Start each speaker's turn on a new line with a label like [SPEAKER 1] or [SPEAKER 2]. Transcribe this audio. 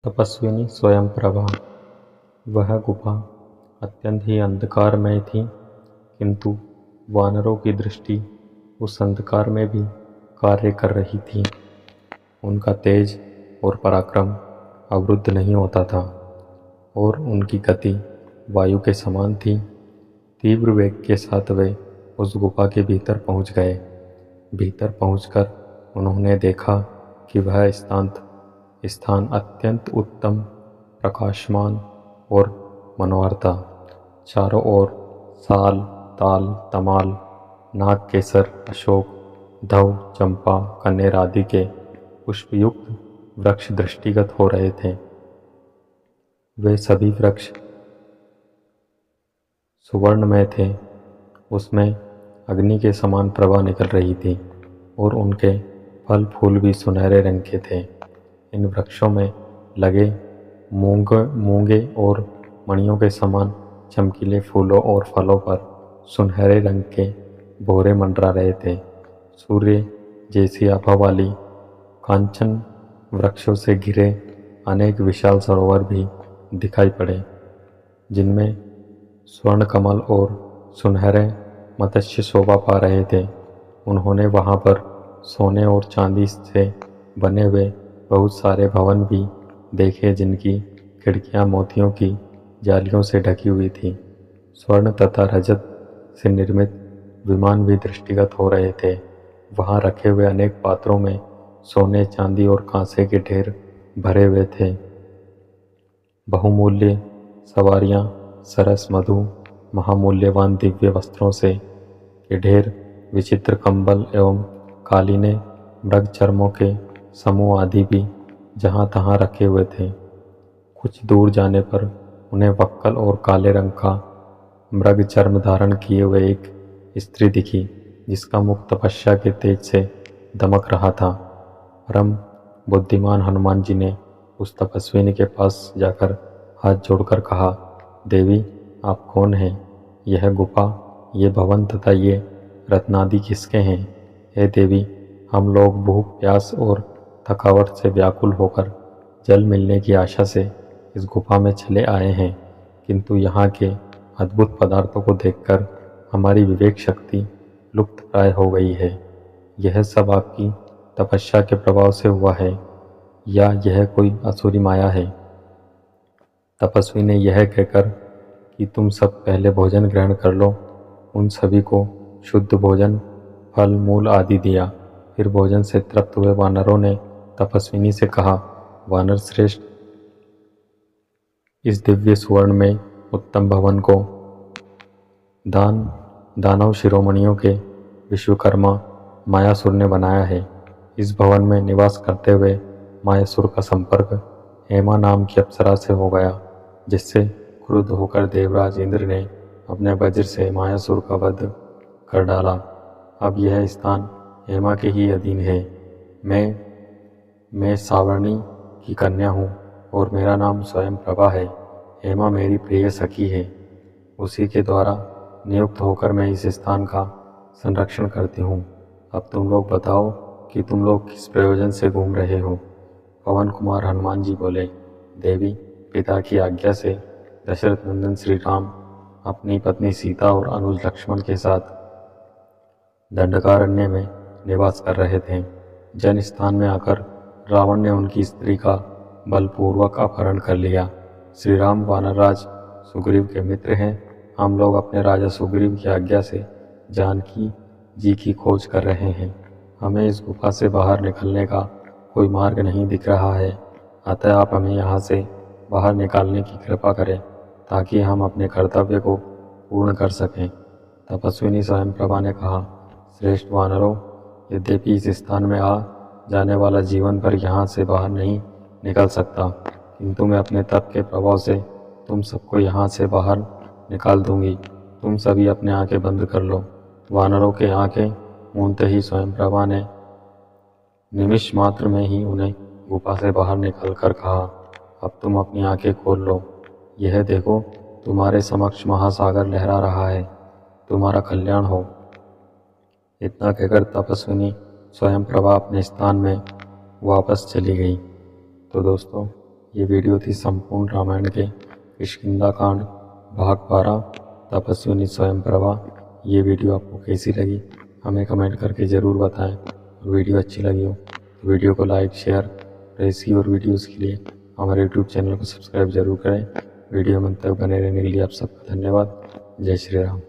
[SPEAKER 1] तपस्विनी स्वयंप्रभा। वह गुफा अत्यंत ही अंधकारमय थी, किंतु वानरों की दृष्टि उस अंधकार में भी कार्य कर रही थी। उनका तेज और पराक्रम अवरुद्ध नहीं होता था और उनकी गति वायु के समान थी। तीव्र वेग के साथ वे उस गुफा के भीतर पहुंच गए। भीतर पहुंचकर उन्होंने देखा कि वह स्थान अत्यंत उत्तम, प्रकाशमान और मनोहर था। चारों ओर साल, ताल, तमाल, नाग केसर, अशोक, धव, चंपा, कनेर आदि के पुष्पयुक्त वृक्ष दृष्टिगत हो रहे थे। वे सभी वृक्ष सुवर्णमय थे। उसमें अग्नि के समान प्रभा निकल रही थी और उनके फल फूल भी सुनहरे रंग के थे। इन वृक्षों में लगे मूंगे और मणियों के समान चमकीले फूलों और फलों पर सुनहरे रंग के भौरे मंडरा रहे थे। सूर्य जैसी आभा वाली कांचन वृक्षों से घिरे अनेक विशाल सरोवर भी दिखाई पड़े, जिनमें स्वर्ण कमल और सुनहरे मत्स्य शोभा पा रहे थे। उन्होंने वहां पर सोने और चांदी से बने हुए बहुत सारे भवन भी देखे, जिनकी खिड़कियां मोतियों की जालियों से ढकी हुई थी। स्वर्ण तथा रजत से निर्मित विमान भी दृष्टिगत हो रहे थे। वहां रखे हुए अनेक पात्रों में सोने, चांदी और कांसे के ढेर भरे हुए थे। बहुमूल्य सवारियां, सरस, मधु, महामूल्यवान दिव्य वस्त्रों से के ढेर, विचित्र कंबल एवं कालीने, मृग चर्मों के समूह आदि भी जहां तहां रखे हुए थे। कुछ दूर जाने पर उन्हें वक्कल और काले रंग का मृग चर्म धारण किए हुए एक स्त्री दिखी, जिसका मुख तपस्या के तेज से दमक रहा था। परम बुद्धिमान हनुमान जी ने उस तपस्विनी के पास जाकर हाथ जोड़कर कहा, देवी, आप कौन हैं? यह गुफा, ये भवन तथा ये रत्नादि किसके हैं? हे देवी, हम लोग भूख, प्यास और थकावट से व्याकुल होकर जल मिलने की आशा से इस गुफा में चले आए हैं, किंतु यहाँ के अद्भुत पदार्थों को देखकर हमारी विवेक शक्ति लुप्त प्राय हो गई है। यह सब आपकी तपस्या के प्रभाव से हुआ है या यह कोई असुरी माया है? तपस्वी ने यह कहकर कि तुम सब पहले भोजन ग्रहण कर लो, उन सभी को शुद्ध भोजन, फल मूल आदि दिया। फिर भोजन से तृप्त हुए वानरों ने तपस्विनी से कहा, वानर श्रेष्ठ, इस दिव्य सुवर्ण में उत्तम भवन को दानव शिरोमणियों के विश्वकर्मा मायासुर ने बनाया है। इस भवन में निवास करते हुए मायासुर का संपर्क हेमा नाम की अप्सरा से हो गया, जिससे क्रुद्ध होकर देवराज इंद्र ने अपने वज्र से मायासुर का वध कर डाला। अब यह स्थान हेमा के ही अधीन है। मैं सावर्णी की कन्या हूँ और मेरा नाम स्वयं प्रभा है। हेमा मेरी प्रिय सखी है। उसी के द्वारा नियुक्त होकर मैं इस स्थान का संरक्षण करती हूँ। अब तुम लोग बताओ कि तुम लोग किस प्रयोजन से घूम रहे हो? पवन कुमार हनुमान जी बोले, देवी, पिता की आज्ञा से दशरथ नंदन श्री राम अपनी पत्नी सीता और अनुज लक्ष्मण के साथ दंडकारण्य में निवास कर रहे थे। जन स्थान में आकर रावण ने उनकी स्त्री का बलपूर्वक अपहरण कर लिया। श्री राम वानरराज सुग्रीव के मित्र हैं। हम लोग अपने राजा सुग्रीव की आज्ञा से जानकी जी की खोज कर रहे हैं। हमें इस गुफा से बाहर निकलने का कोई मार्ग नहीं दिख रहा है, अतः आप हमें यहाँ से बाहर निकालने की कृपा करें ताकि हम अपने कर्तव्य को पूर्ण कर सकें। तपस्विनी स्वयंप्रभा ने कहा, श्रेष्ठ वानरों, यद्यपि इस स्थान में आ जाने वाला जीवन भर यहाँ से बाहर नहीं निकल सकता, किंतु मैं अपने तप के प्रभाव से तुम सबको यहाँ से बाहर निकाल दूंगी। तुम सभी अपने आंखें बंद कर लो। वानरों के आंखें मूंदते ही स्वयंप्रभा ने निमिष मात्र में ही उन्हें गुफा से बाहर निकलकर कहा, अब तुम अपनी आंखें खोल लो। यह देखो, तुम्हारे समक्ष महासागर लहरा रहा है। तुम्हारा कल्याण हो। इतना कहकर तपस्विनी स्वयंप्रभा अपने स्थान में वापस चली गई। तो दोस्तों, ये वीडियो थी संपूर्ण रामायण के किष्किंधा कांड भाग 12 तपस्विनी स्वयंप्रभा। ये वीडियो आपको कैसी लगी हमें कमेंट करके ज़रूर बताएं। वीडियो अच्छी लगी हो तो वीडियो को लाइक शेयर, ऐसी और वीडियोज़ के लिए हमारे यूट्यूब चैनल को सब्सक्राइब जरूर करें। वीडियो में अंत तक बने रहने के लिए आप सबका धन्यवाद। जय श्री राम।